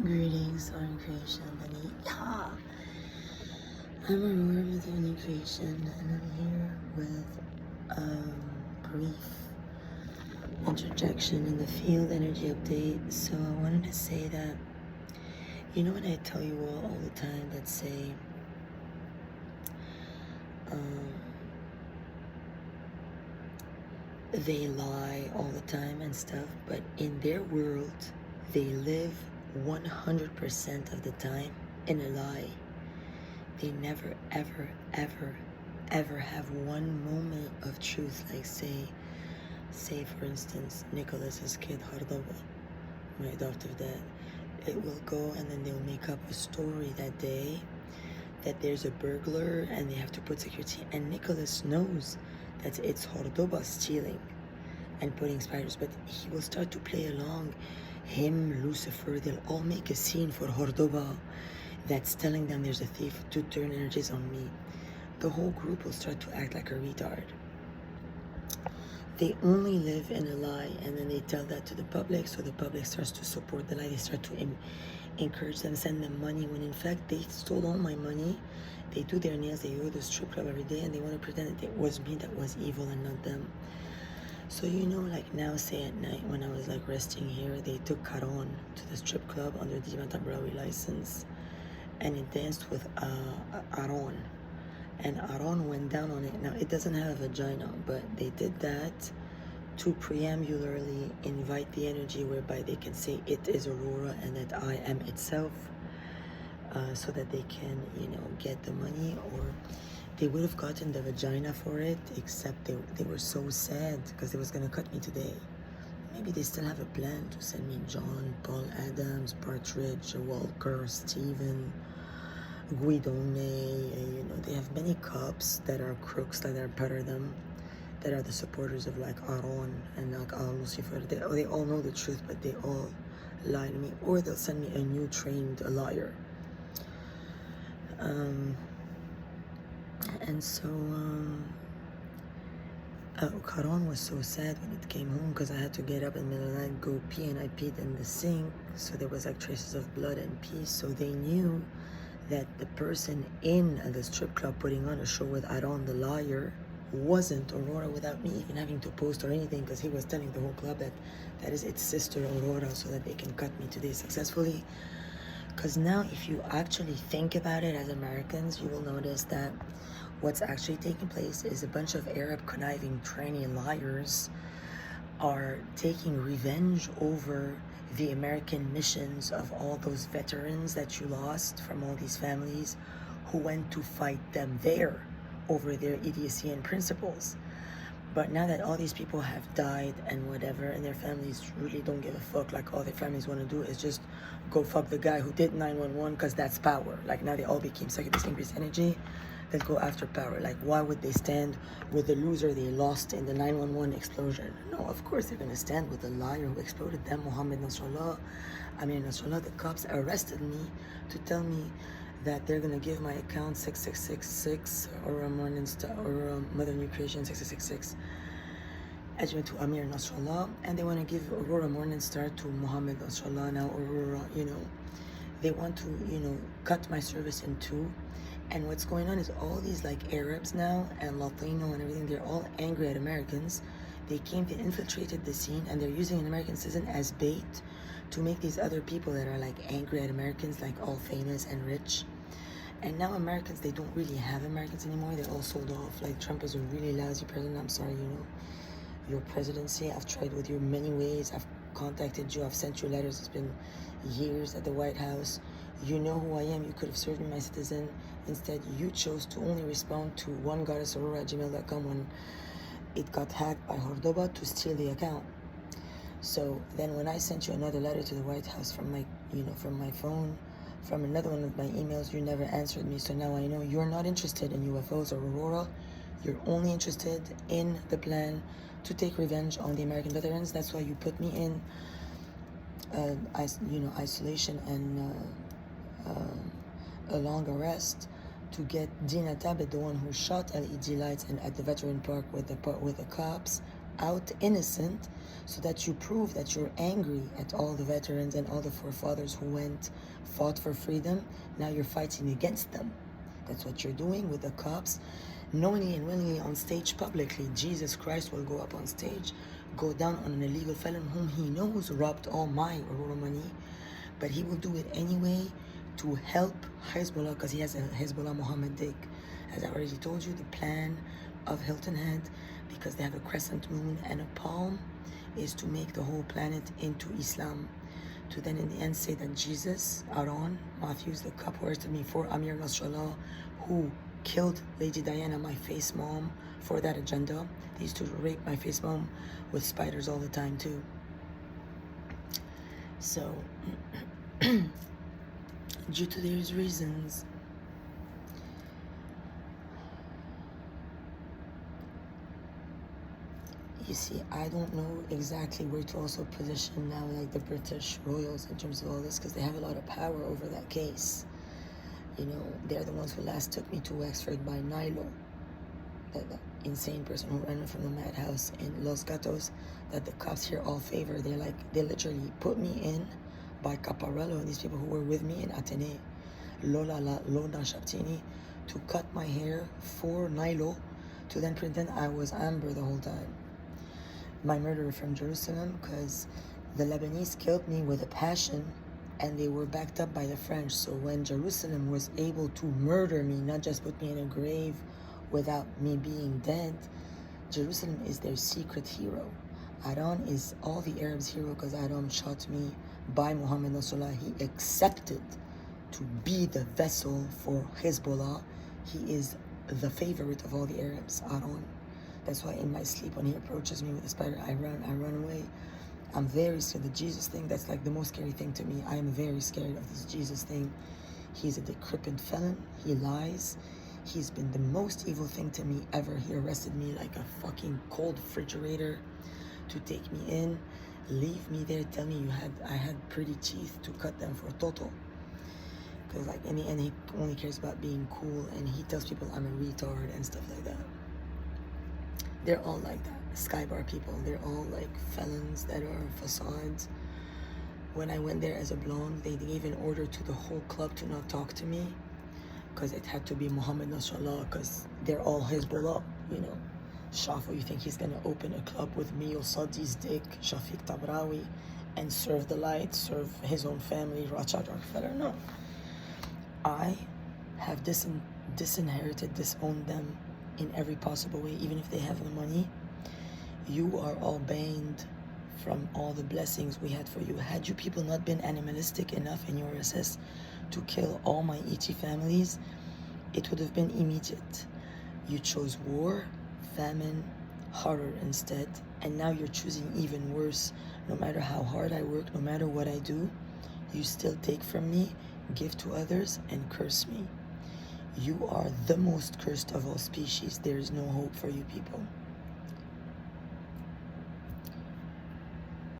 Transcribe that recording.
Greetings on creation, honey. Yeah. I'm Aurora with your new creation, and I'm here with brief interjection in the field energy update. So I wanted to say that, you know what I tell you all the time that say, they lie all the time and stuff, but in their world, they live 100% of the time in a lie. They never, ever, ever, ever have one moment of truth. Like say for instance, Nicholas's kid, Hardawa, my adoptive dad, it will go and then they'll make up a story that day that there's a burglar and they have to put security, and Nicholas knows that it's Hordoba stealing and putting spiders, but he will start to play along. Him, Lucifer, they'll all make a scene for Hordoba that's telling them there's a thief to turn energies on me. The whole group will start to act like a retard. They only live in a lie, and then they tell that to the public, so the public starts to support the lie. They start to encourage them, send them money, when in fact they stole all my money. They do their nails, they go to the strip club every day, and they want to pretend that it was me that was evil and not them. So you know, like now, say at night when I was like resting here, they took khazen to the strip club under Dina tabrawi license, and it danced with Aaron, and Aaron went down on it. Now it doesn't have a vagina, but they did that to preambularly invite the energy whereby they can say it is Aurora and that I am itself, so that they can, you know, get the money, or they would have gotten the vagina for it, except they were so sad because they was gonna cut me today. Maybe they still have a plan to send me John, Paul Adams, Partridge, Walker, Stephen, Guidone. You know, they have many cops that are crooks that are better them, that are the supporters of like Aaron and like Lucifer. They all know the truth, but they all lie to me, or they'll send me a new trained liar. And so Karan was so sad when it came home because I had to get up in the middle of the night, go pee, and I peed in the sink, so there was like traces of blood and pee. So they knew that the person in the strip club putting on a show with Aaron the liar wasn't Aurora, without me even having to post or anything, because he was telling the whole club that that is its sister Aurora, so that they can cut me today successfully. Because now if you actually think about it as Americans, you will notice that what's actually taking place is a bunch of Arab conniving tranny liars are taking revenge over the American missions of all those veterans that you lost from all these families who went to fight them there over their idiocy and principles. But now that all these people have died and whatever, and their families really don't give a fuck, like all their families want to do is just go fuck the guy who did 911, because that's power. Like now they all became succubus increased energy that go after power. Like why would they stand with the loser they lost in the 911 explosion? No, of course they're going to stand with the liar who exploded them, Mohammed Nasrallah. Nasrallah, the cops arrested me to tell me that they're gonna give my account 6666 or a Morning Star or a Mother New Creation 6666 Ajma to Amir Nasrallah, and they want to give Aurora Morning Star to Muhammad Nasrallah. Now Aurora, you know, they want to, you know, cut my service in two. And what's going on is all these like Arabs now and Latino and everything, they're all angry at Americans. They infiltrated the scene, and they're using an American citizen as bait to make these other people that are like angry at Americans like all famous and rich. And now Americans, they don't really have Americans anymore. They're all sold off. Like Trump is a really lousy president. I'm sorry, you know, your presidency, I've tried with you many ways. I've contacted you, I've sent you letters. It's been years at the White House. You know who I am. You could have served me, my citizen. Instead, you chose to only respond to onegoddessaurora@gmail.com when it got hacked by Hordoba to steal the account. So then when I sent you another letter to the White House from my, you know, from my phone, from another one of my emails, you never answered me. So now I know you're not interested in UFOs or Aurora. You're only interested in the plan to take revenge on the American veterans. That's why you put me in isolation and a long arrest to get Dina, the one who shot LED lights and at the veteran park with the cops, out innocent, so that you prove that you're angry at all the veterans and all the forefathers who fought for freedom. Now you're fighting against them. That's what you're doing with the cops, knowingly and willingly on stage publicly. Jesus Christ will go up on stage, go down on an illegal felon whom he knows robbed all my Aurora money, but he will do it anyway to help Hezbollah, because he has a Hezbollah Mohammed Dick. As I already told you, the plan of Hilton Head, because they have a crescent moon and a palm, is to make the whole planet into Islam, to then in the end say that Jesus, Aaron, Matthews, the cup wears to me for Amir Nasrallah, who killed Lady Diana, my face mom, for that agenda. They used to rape my face mom with spiders all the time too. So, due to these reasons, you see, I don't know exactly where to also position now, like the British royals in terms of all this, because they have a lot of power over that case. You know, they're the ones who last took me to Wexford by Nilo, that insane person who ran from the madhouse in Los Gatos, that the cops here all favor. They literally put me in by Caparello and these people who were with me in Atene, Lona Shaptini, to cut my hair for Nilo, to then pretend I was Amber the whole time. My murderer from Jerusalem, because the Lebanese killed me with a passion, and they were backed up by the French. So when Jerusalem was able to murder me, not just put me in a grave without me being dead, Jerusalem is their secret hero. Aram is all the Arabs' hero, because Aram shot me by Muhammad Nasrallah. He accepted to be the vessel for Hezbollah. He is the favorite of all the Arabs, Aram. That's why in my sleep, when he approaches me with a spider, I run away. I'm very scared. The Jesus thing, that's like the most scary thing to me. I am very scared of this Jesus thing. He's a decrepit felon. He lies. He's been the most evil thing to me ever. He arrested me like a fucking cold refrigerator to take me in, leave me there, tell me I had pretty teeth, to cut them for Toto. Because like in the end, he only cares about being cool, and he tells people I'm a retard and stuff like that. They're all like that. Skybar people, they're all like felons that are facades. When I went there as a blonde, they gave an order to the whole club to not talk to me, because it had to be Muhammad Nasrallah, because they're all Hezbollah, you know. Shafo, you think he's gonna open a club with me or Saddy's dick, Shafiq Tabrawi, and serve the light, serve his own family, Rothschild Rockefeller? No. I have disinherited, disowned them in every possible way, even if they have the money. You are all banned from all the blessings we had for you. Had you people not been animalistic enough in your SS to kill all my ET families, it would have been immediate. You chose war, famine, horror instead, and now you're choosing even worse. No matter how hard I work, no matter what I do, you still take from me, give to others, and curse me. You are the most cursed of all species. There is no hope for you people.